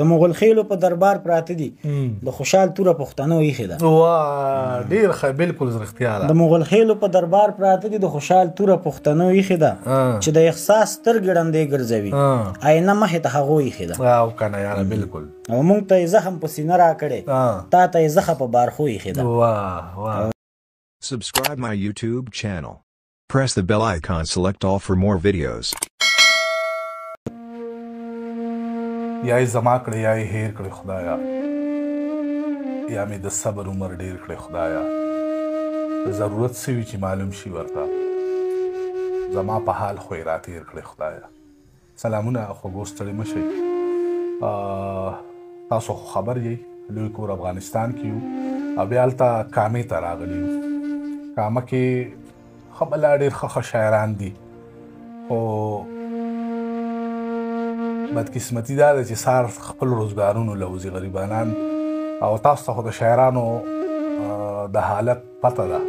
د مغل خېلو په دربار پراته دي د خوشحال توره پښتنو ایښې ده. واه ډېر ښه، بالکل رښتیا ده. د مغل خېلو په دربار پراته دي د خوشحال توره پښتنو ایښې ده چې د احساس سترګې ړندې ګرځوي آینه مخې ته هغو ایښې ده. او که نه یاره بالکل. او موږ ته یې زخم په سینه راکړې تا ته یې زخه په بارخو ایښې ده. واه واه. Subscribe my YouTube channel. Press the bell icon, select all for more videos. یا یې زما کړې یا یې هیر کړې خدایا، یا مې د صبر عمر ډېر کړې خدایا. ضرورت څه وي چې معلوم شي ورته، زما په حال خو یې راتېر کړې خدایا. سلامونه خوږو ستړي مه شئ. تاسو خو خبر یئ لوی کور افغانستان کې یو او بیا هلته کامې ته راغلي یو. کامه کې ښه بلا ډېر ښه شاعران دي، خو بدقسمتي دا ده چې سار خپل روزګارونو له وځي غریبانان. او تاسو ته خو د شاعرانو د حالت پته ده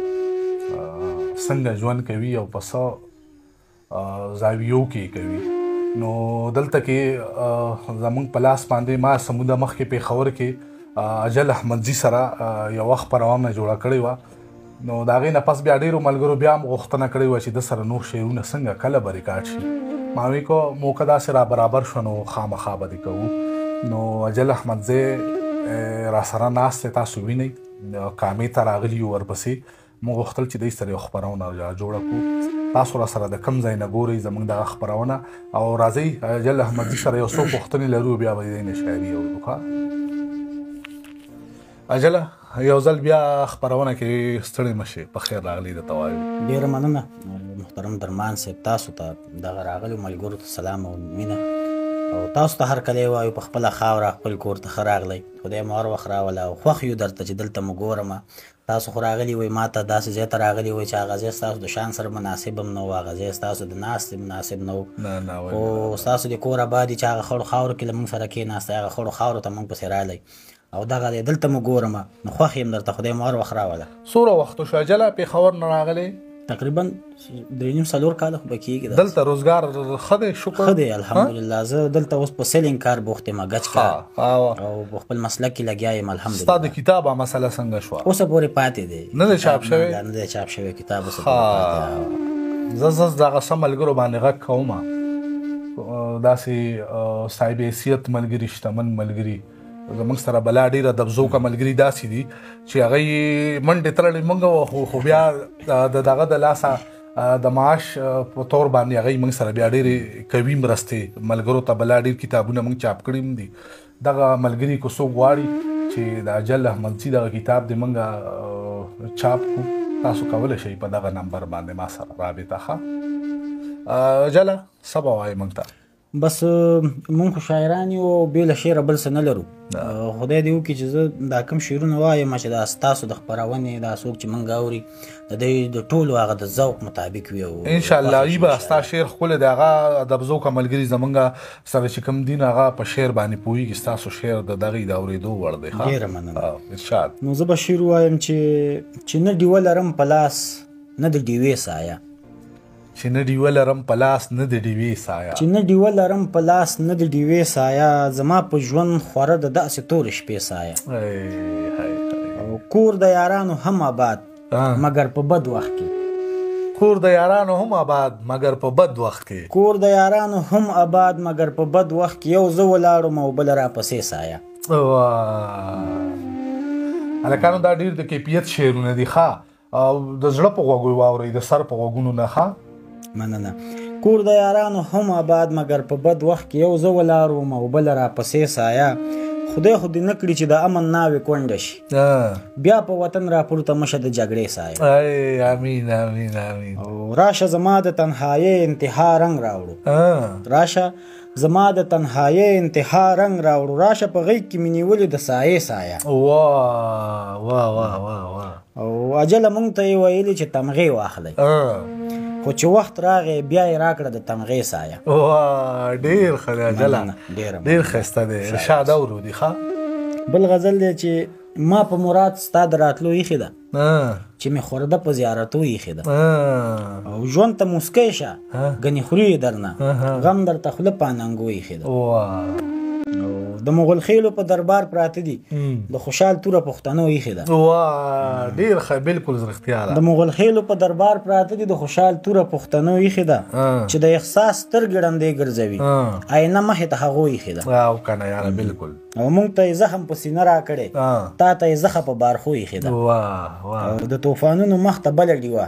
څنګه ژوند کوي او په څه زاویو کې کوي. نو دلته کې زمونږ په لاس باندې ما سموده مخکې پېښور کې اجل احمدزي سره یو وخت پروامه جوړه کړې وه. نو د هغې نه پس بیا ډېرو ملګرو بیا هم غوښتنه کړې وه چې د سره نور شعرونه څنګه کله به ریکارډ شي. ما وی کو موقع داسې را برابر شو نو خامخا به دې کوو. نو اجل احمدزی را سره ناست دی، تاسو وینئ کامې ته راغلي یو. ورپسې موږ غوښتل چې دوی سره یو خپرونه جوړه کړو. تاسو را سره د کوم ځای نه ګورئ زموږ دغه خپرونه، او راځئ اجل احمدزي سره یو څو پوښتنې لرو بیا به دې نه شاعري اورو. ښه اجله یو ځل بیا خپرونه کې ستړی مه شئ، په خیر راغلی درته وایو. ډېره مننه محترم درمان صاحب، تاسو ته دغه راغلو ملګرو ته سلام او مینه، او تاسو ته هر کله وایو په خپله خاوره خپل کور ته ښه راغلی. خدای مو هر وخت راوله او خوښ یو درته چې دلته مو ګورمه. تاسو خو راغلي وئ ما ته داسې ځای ته راغلي وئ چې هغه ځای ستاسو د شان سره مناسب هم نه و، هغه ځای ستاسو د ناستې مناسب نه و، خو ستاسو د کور آباد چې هغه خړو خاورو کې له موږ سره کېناستی، هغه خړو خاورو ته موږ پسې راغلی او دغه دی دلته مو ګورمه. نو خوښ یم درته، خدای مو هر وخت راوله. څومره وخت شو اجله پېښور نه راغلی؟ تقریبا 3.5-4 کاله خو به کېږي. دلته روزګار ښه دی؟ شکر ښه دی الحمدلله. زه دلته اوس په سیلینګ کار بوخت یم، ګچ کار او په خپل مسلک کې لګیا یم الحمدلله. ستا د کتابه مسله څنګه شوه؟ اوسه پورې پاتې دی، نه دی چاپ شوی؟ نه دی چاپ شوی کتاب اوسه پورې پاتې دی. زه دغه څه ملګرو باندې غږ کومه، داسې صاحب حیثیت ملګري، شتمن ملګري زموږ سره بلا ډېره دبزوکه ملګري داسې دي چې هغه یې منډې تړلې موږ خو بیا د دغه د لاسه د معاش په طور باندې هغه یې موږ سره بیا ډېرې کوي مرستې. ملګرو ته بلا ډېر کتابونه موږ چاپ کړي هم دي. دغه ملګري که څوک غواړي چې د اجل احمدزي دغه کتاب دې موږ چاپ کړو، تاسو کولی شئ په دغه نمبر باندې ما سره رابطه. ښه اجله څه به وایې موږ ته؟ بس مونږ خو شاعران یو او بې له شعره بل څه نه لرو. خدای دې وکړي چې زه دا کوم شعرونه وایم چې دا ستاسو د خپرونې دا څوک چې موږ اوري د دوی د ټولو هغه د ذوق مطابق وي. انشاءالله ای به ستا شعر ښکلی دی. هغه دبزوکه ملګري زموږ سره چې کوم دي هغه په شعر باندې پوهېږي. ستاسو شعر د دغې د اورېدو وړ دی. ډېره مننه. ارشاد. نو زه به شعر ووایم چې نه ډیوه لرم په لاس نه د ډیوې سایه، چې نه ډیوه لرم په لاس نه د ډیوې سایه، چې نه ډیوه لرم په لاس نه د ډیوې سایه، زما په ژوند خوره د داسې تورې شپې سایه. او کور د یارانو هم آباد مګر په بد وخت کې، کور د یارانو هم آباد مګر په بد وخت کې، کور د یارانو هم آباد مګر په بد وخت کې، یو زه ولاړم او بل را پسې سایه. هلکانو دا ډېر د کیفیت شعرونه دي. ښه او د زړه په غوږو واورئ، د سر په غوږونو نه. ښه مننه. کور د یارانو هم آباد مګر په بد وخت کې، یو زه ولاړم او بل را پسې سایه. خدای خو دې نه کړي چې د امن ناوې کونډه شي، بیا په وطن راپورته مشه د جګړې سایه. امین امین امین. او راشه زما د تنهایۍ انتها رنګ راوړو، راشه زما د تنهایۍ انتها رنګ راوړو، راشه په غیږ کې مې نیولې د سایې سایه. واه واه واه واه. او اجله مونږ ته یې ویلي چې تمغې واخلئ، خو چې وخت راغی بیا یې راکړه د تمغې سایه. واه ډېر ښه دی اجله، ډېر ښایسته دی. ارشاد اورو دی. ښه بل غزل دی چې ما په مراد ستا د راتلو ایښې ده، چې مې خورده په زیارتو ایښې ده، او ژوند ته موسکی شه ګنې خوري یې درنه، غم درته خوله په اننګو ایښې ده. او د مغل خېلو په دربار پراته دي د خوشحال توره پښتنو ایښې ده واه ډېر ښه بالکل رښتیا ده د مغل خېلو په دربار پراته دي د خوشحال توره پښتنو ایښې ده چې د احساس سترګې ړندې ګرځوي آینه مخې ته هغو ایښې ده او که نه یاره بالکل او موږ ته یې زخم په سینه راکړې تا ته یې زخه په بارخو ایښې ده او د طوفانونو مخ ته بله ډیوه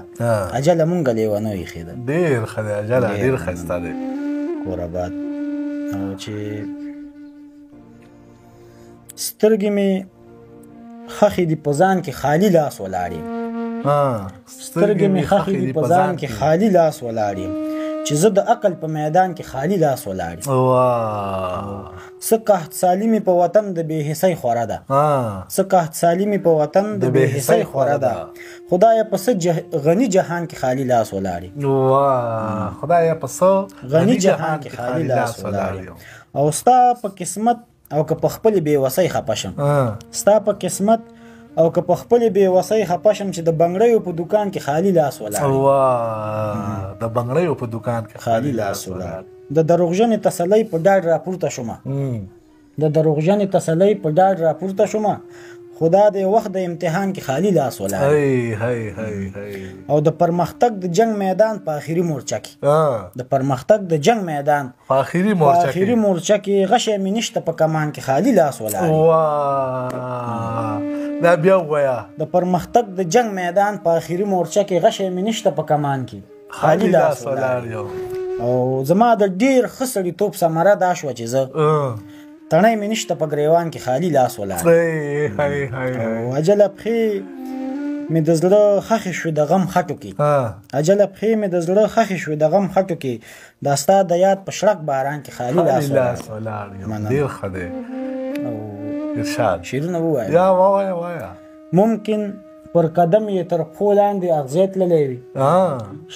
اجله مونږ لیونو ایښې ده ډېر ښه دی اجله ډېر ښایسته دی کور آباد او چې سترګې مې خښې دي په ځان کې خالي لاس ولاړ یم سترګې مې خښې دي په ځان کې خالي لاس ولاړ یم چې زه د عقل په میدان کې خالي لاس ولاړ یم څه قحط سالي مې په وطن د بې حسۍ خوره ده څه قحط سالي مې په وطن د بې حسۍ خوره ده خدایه په څه غني جهان کې خالي لاس ولاړ یم خدایه په څه غني جهان کې خالي لاس ولاړ یم او ستا په قسمت او که په خپلې بېوسۍ خفه شم ستا په قسمت او که په خپلې بېوسۍ خفه شم چې د بنګړیو په دوکان کې خالي لاس ولاړ د بنګړیو په دوکان کې خالي لاس ولاړ د دروغجنې تسلۍ په ډاډ راپورته شومه د دروغجنې تسلۍ په ډاډ راپورته شومه خدا د وخت د امتحان کې خالي لاس ولاړ او د پرمختګ د جنگ میدان په آخري مورچه کې د پرمختګ د جنگ میدان په آخري مورچه کې غشی مې نشته په کمان کې خالي لاس ولاړ دا بیا ووایه د پرمختګ د جنگ میدان په آخري مورچه کې غشی مې نشته په کمان کې خالي لاس ولاړ او زما د ډېر ښه سړیتوب ثمره دا شوه چې زه تڼۍ مې نشته په ګریوان کې خالي لاس ولاړ او اجله پښې مې د زړه خښې شوې د غم خټو کې اجله پښې مې د زړه خښې شوې د غم خټو کې دا ستا د یاد په شړک باران کې خالي لاس ولاړ ډېر ښه دی ارشاد شعرونه ووایه یا ووایه ممکن پر قدم یې تر پښو لاندې اغزی تللی وي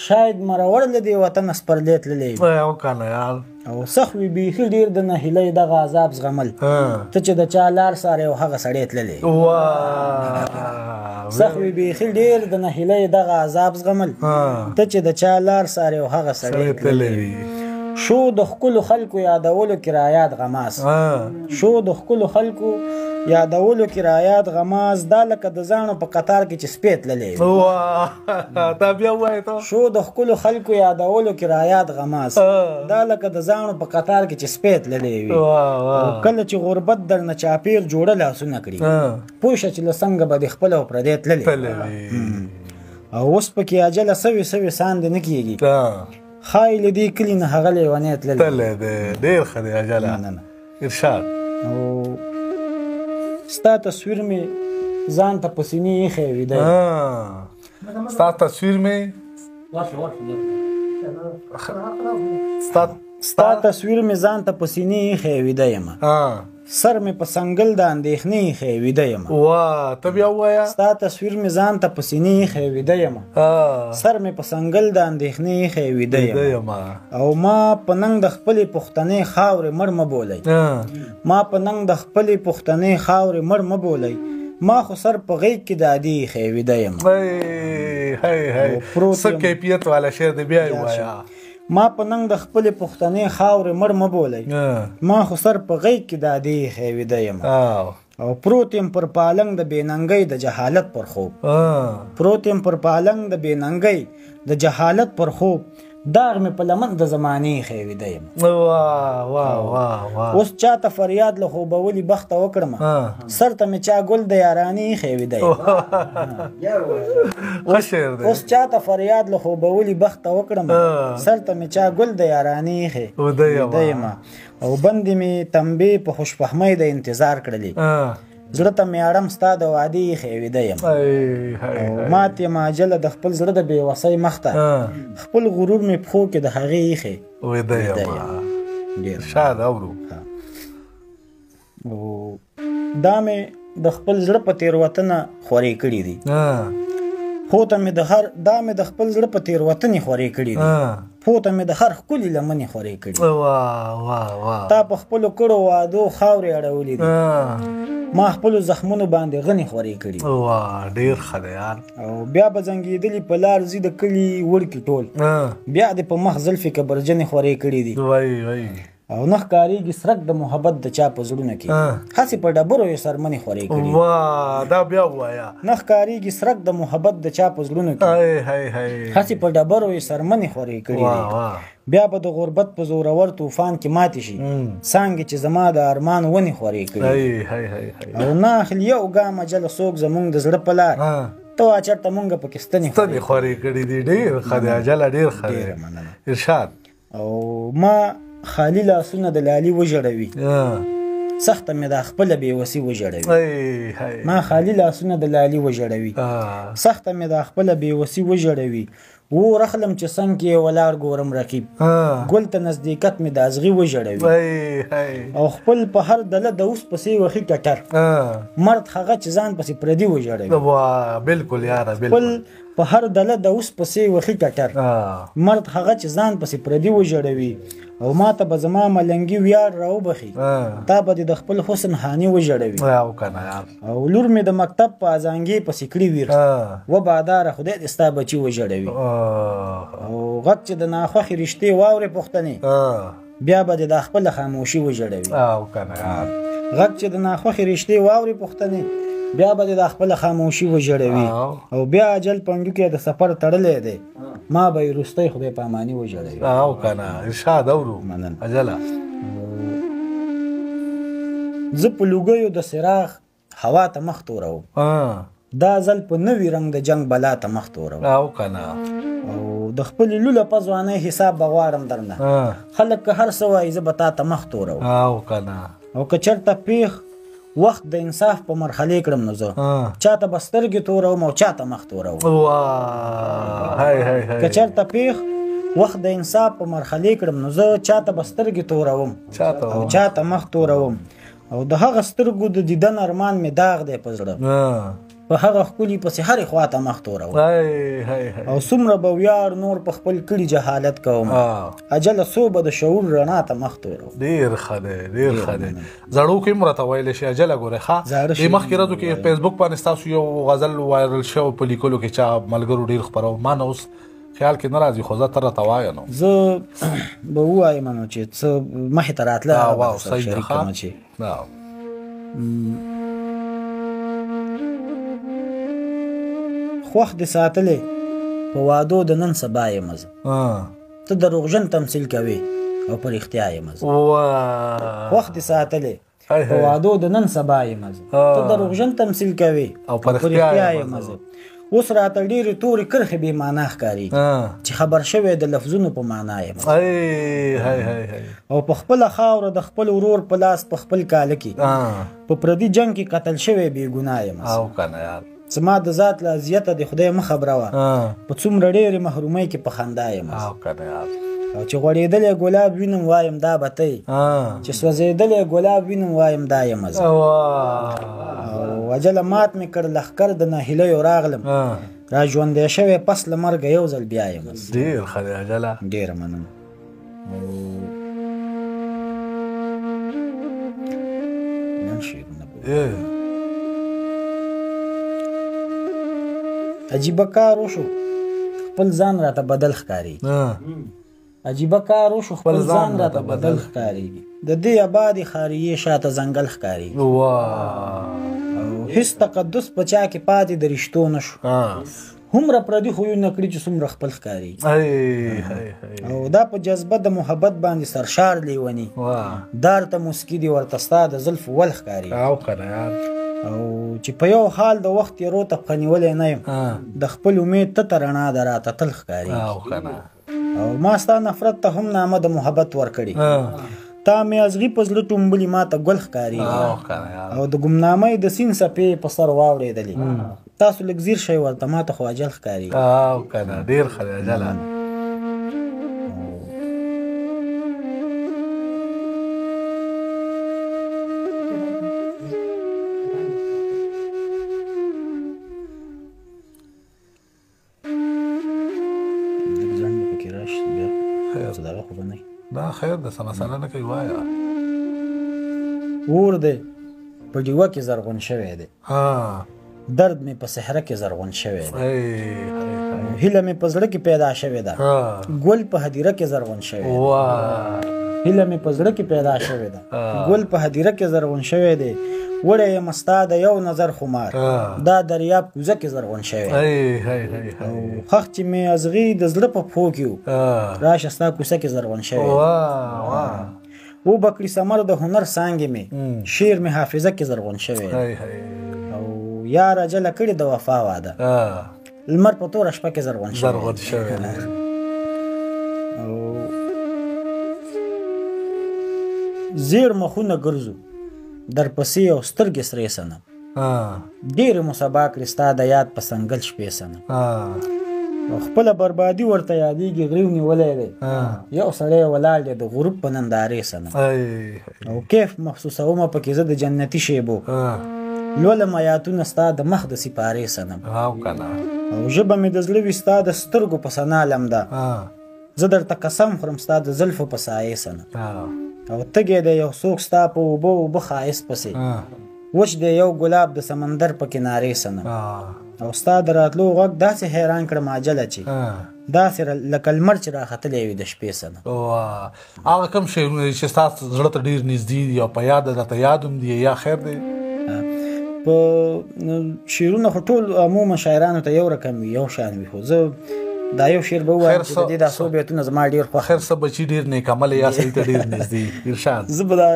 شاید مرور له دې وطن سپرلی تللی وي او که نه یار او سخت وي بیخي ډېر د نهیلۍ دغه عذاب زغمل ته چې د چا لار څارې او هغه سړی تللی سخت وي بیخي ډېر د نهیلۍ دغه عذاب زغمل ته چې د چا لار څارې او هغه سړی تللی وي شو د ښکلو خلکو یادولو کې رایاد غماس شو د ښکلو خلکو یادولو کې رایاد غماز دا لکه د زاڼو په قطار کې چې سپی تللی وي دا بیا ووایه ته شو د ښکلو خلکو یادولو کې رایاد غماز دا لکه د زاڼو په قطار کې چې سپی تللی وي کله چې غربت درنه چاپیر جوړه لاسونه کړي پوه شه چې له څنګه به د خپل او پردی تللی او اوس پکې اجله سوي ساندې نه کېږي ښایي له دې کلي نه هغه لیونی تللی دی ډېر ښه دی اجله ارشاد او ستا تصویر مې ځان ته په سینې ایښی ویده ستا تصویر مې ستا تصویر مې ځان ته په سینې ایښی ویده یمه سر مې په سنګل د اندېښنې ایښی ویده یمه ته بیا ووایه ستا تصویر مې ځان ته په سینې ایښی ویده یمه سر مې په سنګل د اندېښنې ایښی ویده یمه او ما په ننګ د خپلې پښتنې خاورې مړ مه بولئ ما په ننګ د خپلې پښتنې خاورې مړ مه بولئ ما خو سر په غیږ کې د عادي ایښی ویده یمه څه کیفیت والا شعر دی بیا یې ووایه ما په ننګ د خپلې پښتنې خاورې مړ مه بولئ ما خو سر په غیږ کې د عادي ایښی ویده یمه او پروت یم پر پالنګ د بېننګۍ د جهالت پر خوب پروت یم پر پالنګ د بېننګۍ د جهالت پر خوب داغ مې په لمن د زمانې ایښی ویده یم اوس چاته فریاد له خوبولي بخته وکړمه سر ته مې چا ګل د یارانې ایښی ویده یم اوس چاته فریاد له خوبولي بخته وکړمه سر ته مې چا ګل د یارانې ایښی ویده یم او بندې مې تنبې په خوشفهمۍ د انتظار کړلې زړه ته مې اړم ستا د وعدې ایښی ویده یم او مات یم اجله د خپل زړه د بېوسۍ مخ ته خپل غرور مې پښو کې د هغې ایښی ویده یم شاد اورو دا مې د خپل زړه په تېروتنه خورې کړي دي خو ته مې دا مې د خپل زړه په تېروتنې خورې کړي دي خو ته مې د هر ښکلي لمنې خورې کړي تا په خپلو کړو وعدو خاورې اړولې دي ما خپلو زخمونو باندې غنې خورې کړي ډېر ښه دی یار او بیا به زنګېدلي په لار ځي د کلي وړکي ټول بیا دې په مخ زلفې که برجنې خورې کړي دي او نه ښکارېږي سرک د محبت د چا په زړونه کې هسې په ډبرو یې سرمنې خورې کړي واه دا بیا ووایه نه ښکارېږي سرک د محبت د چا په زړونو کې هسې په ډبرو یې سرمنې خورې کړي دي بیا به د غربت په زورور طوفان کې ماتې شي څانګې چې زما د ارمان ونې خورې کړي او نه اخلي یو ګام اجله څوک زمونږ د زړه په لار ته وا چېرته مونږ پکې ستنې خورې کړي دي ډېر ښه دی اجله ډېر ښه دی ارشاد او ما خالی لاسونه د لالي وژړوي سخته مې دا خپله بېوسي وژړوي ما خالی لاسونه د لالي وژړوي سخته مې دا خپله بېوسي وژړوي و رخلم چې څنګ کې ولاړ ګورم رقیب ګل ته نزدېکت مې د ازغي وژړوي او خپل په هر دله د اوس پسې وخي کټر مرد هغه چې ځان پسې پردي وژړوي بالکل یاره خپل په هر دله د اوس پسې وخي کټر مرد هغه چې ځان پسې پردي وژړوي او ما ته به زما ملنګي ویاړ راوبخي تا به د خپل حسن هاني وژړوي او لور مې د مکتب په ازانګې پسې کړي ویر و باداره خدای دې ستا بچي وژړوي او غږ چې د ناخوښې رشتې واورې پوښتنې بیا به د خپله خاموشي وژړوي غږ چې د ناخوښې رشتې واورې پوښتنې بیا به د خپله خاموشي وژړوي او بیا اجل پنډو کې د سفر تړلی دی ما به یې وروستی خدای په اماني وژړوي او که نه ارشاد اورو اجله زه په لوګیو د څراغ هوا ته مخ توروم دا ځل په نوي رنګ د جنگ بلا ته مخ توروم او که نه او د خپلې لوله په ځوانۍ حساب به غواړم درنه خلک که هر څه وایي زه به تا ته مخ توروم او که نه او که چېرته پیښ وخت د انصاف په مرحلې کړم نو زه چاته به سترګې توروم او چاته مخ توروم که چېرته پیښ وخت د انصاف په مرحلې کړم نو زه چاته به سترګې توروم او چاته مخ توروم او د هغه سترګو د دیدن ارمان مې داغ دی په زړه په هغه ښکلي پسې هرې خواته مخ توروم او څومره به ویاړ نور په خپل کړي جهالت کوم اجله څو به د شعور رڼا ته مخ توروم ډېر ښه دی ډېر ښه دی زړو کې هم راته ویلی شي اجله ګورې ښه دې مخکې ورځو کې فیسبوک باندې ستاسو یو غزل وایرل شو په لیکلو کې چا ملګرو ډېر خپرو ما نه اوس خیال کې نه راځي خو زه ته راته وایه نو زه به ووایم نو چې څه مخې ته راتله صحیح ده ښه خوښ دې ساتلې په وادو د نن سبا یم زه ته دروغجن تمثیل کوې او په رښتیا یم زه خوښ دې ساتلې په وادو د نن سبا یم زه ته دروغجن تمثیل کوې او په رښتیا یم زه اوس راته ډېرې تورې کرښې بې معنا ښکاري چې خبر شوی د لفظونو په معنا یم او په خپله خاوره د خپل ورور په لاس په خپل کاله کې په پردي جنګ کې قتل شوی بې ګناه یم زما د ذات له اذیته د خدای مه خبروه په څومره ډېرې محرومۍ کې په خندا یم او چې غوړېدلی ګلاب وینم وایم دا به تی چې سوځېدلی ګلاب وینم وایم دا یم زه او اجله مات مې کړ لښکر د ناهیلیو راغلم را ژوندی شوی پس له مرګه یو ځل بیا یم زه ډېر ښه دی اجله ډېره مننه نن شعرونه عجیبه کار وشو خپل ځان راته بدل ښکاري عجیبه کار وشو خپل ځان راته بدل ښکاري د دې آبادې خاریې شاته ځنګل ښکاري او هیڅ تقدس په چا کې پاتې د رشتو نشو هومره پردي خویونه کړي چې څومره خپل ښکاري او دا په جذبه د محبت باندې سرشار لیوني دار ته مسکي دي ورته ستا د زلفو ول ښکاري او چې په یو حال د وخت تېرو ته پښه نیولی نه یم د خپل امید ته رڼا ده راته تل ښکاري او ما ستا نفرت ته هم نامه د محبت ورکړي تا مې ازغي په زړه ټومبلي ما ته ګل ښکاري او د ګمنامۍ د سیند څپې په سر واورېدلې تاسو لږ ځیر شئ ورته ما ته خو اجل ښکاري ډېر ښه دی اجله دا خیر ده څه مسله نه کوي وایه اور دی په ډیوه کې زرغون شوی دی درد مې په صحرا کې زرغون شوی دی هیله مې په زړه کې پیدا شوې ده ګل په هدیره کې زرغون شوی دی هیله مې په زړه کې پیدا شوې ده ګل په هدیره کې زرغون شوی دی وړی یم ستا د یو نظر خمار دا دریاب کوزه کې زرغون شوی خښ چې مې ازغي د زړه په پښو کې و راشه ستا کوڅه کې زرغون شوی و بکړي ثمر د هنر څانګې مې شعر مې حافظه کې زرغون شوی او یار اجله کړې د وفا واده لمر په توره شپه کې زرغون شوی او زیر مخونه ګرځو در پسې او سترګې سرې سنم ډېرې مو سبا کړې ستا د یاد په سنګل شپې سنم او خپله بربادي ورته یادېږي غریو نیولی دی یو سړی ولاړ دی د غروب په نندارې سنم او کیف محسوسومه پکې زه د جنتي شیبو لولم آیاتونه ستا د مخ د سپارې سنم او ژبه مې د زړه وي ستا د سترګو په ثنا لمده زه درته قسم خورم ستا د زلفو په سایې سنم او تږی دی یو څوک ستا په اوبه ښایست پسې وچ دی یو ګلاب د سمندر په کنارې سنم او ستا د راتلو غږ داسې حیران کړم عجله چې داسې لکه لمر چې راختلی وي د شپې سنم هغه کوم شعرونه چې ستاسو زړه ته ډېر نږدې دي او په یاد درته یاد هم دي یا خیر دی په شعرونه خو ټول عموما شاعرانو ته یو رقم وي یو شان وي خو زه دا یو شعر به ووایم چې د دې دا څو بیتونه زما ډېر خوښ خیر څه بچي ډېر نیکعمله یا سړي ته ډېر نږدې ارشاد زه به دا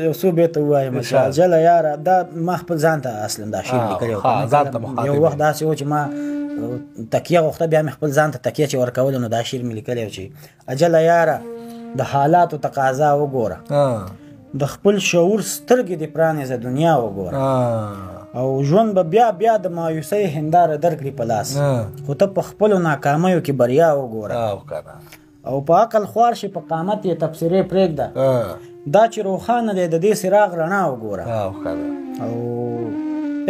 یو څو بیته ووایم جله یاره دا ما خپل ځان ته اصلا دا شعر لیکلی یو وخت داسې و چې ما تکیه غوښته بیا مې خپل ځان ته تکیه چې ورکولو نو دا شعر مې لیکلی و چې اجله یاره د حالاتو تقاضا وګوره د خپل شعور سترګې دې پرانیزه دنیا وګوره او ژوند به بیا د مایوسۍ هنداره درکړي په لاس خو ته په خپلو ناکامیو کې بریا وګوره او په عقل خوار شي په قامت یې تبصرې پرېږده دا چې روښانه دی د دې څراغ رڼا وګوره او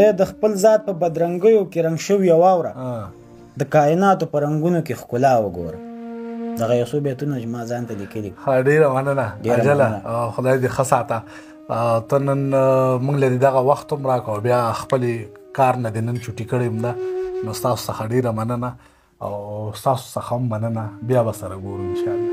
ای د خپل ذات په بدرنګیو کې رنګ شوې واوره د کائناتو په رنګونو کې ښکلا وګوره دغه یو څو بیتونه چې ما ځان ته لیکلي ډېره مننه اجله خدای دې ښه ساته ته نن موږ له دغه وخت هم راکړو بیا خپلې کار نه دې نن چوټي کړی یم ده نو ستاسو څخه ډېره مننه او ستاسو څخه هم مننه بیا به سره ګورو انشاءالله